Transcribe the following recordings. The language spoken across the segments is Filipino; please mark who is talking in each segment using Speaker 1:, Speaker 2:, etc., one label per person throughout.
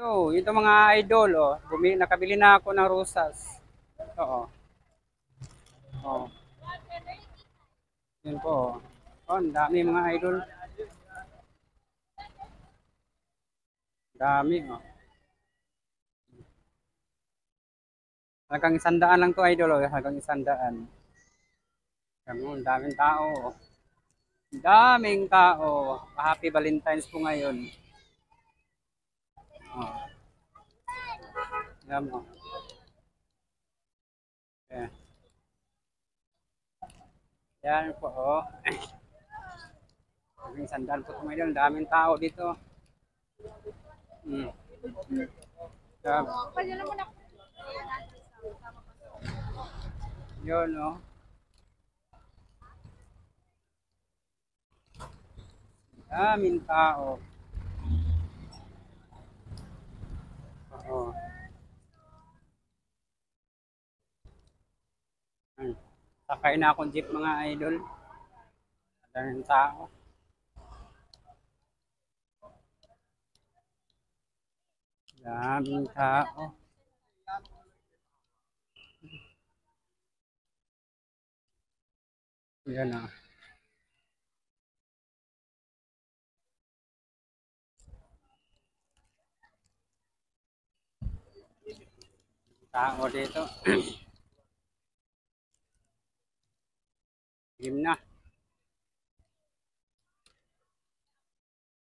Speaker 1: Ito mga idol, oh. Nakabili na ako ng rosas. Oo. Oh. Yan po. Oh, ang dami mga idol. Dami, oh. Halagang 100 lang to idol, oh. Halagang 100. Yan, oh, ang daming tao, oh. Daming tao. Happy Valentine's po ngayon. Oh. Yan, oh. Yeah. Yan po, oh. Halagang 100 po ito ngayon. Daming tao dito. Mm. Yan. Yun, oh. Daming tao. Oo. Ayun. Sakay na akong jeep mga idol. Daming tao. Daming tao. Yan ah. Tao dito. Game na.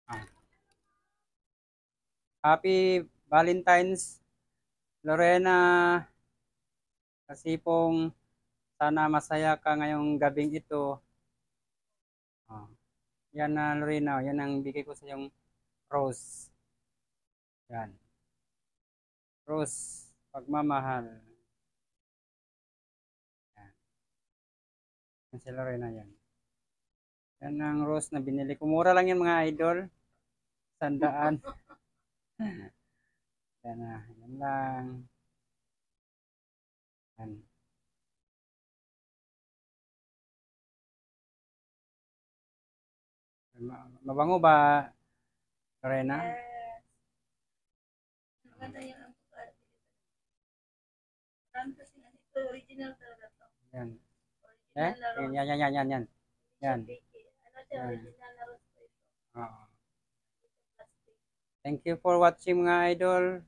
Speaker 1: Ah. Happy Valentine's, Lorena. Kasi pong sana masaya ka ngayong gabing ito. Ah. Yan na Lorena. Yan ang bigay ko sa yung rose. Yan. Rose. Pagmamahal. Yan. Yan si Lorena yan. Yan ang rose na binili ko. Mura lang yan mga idol. 100. Yan na. Yan lang. Yan. Mabango ba, Lorena?
Speaker 2: Maganda yung ang brand kasi na ito, original talaga to.
Speaker 1: Yan.
Speaker 2: Original na rose.
Speaker 1: Yan. Yan.
Speaker 2: Ano siya, original na rose po ito.
Speaker 1: Oo. Thank you for watching mga idol.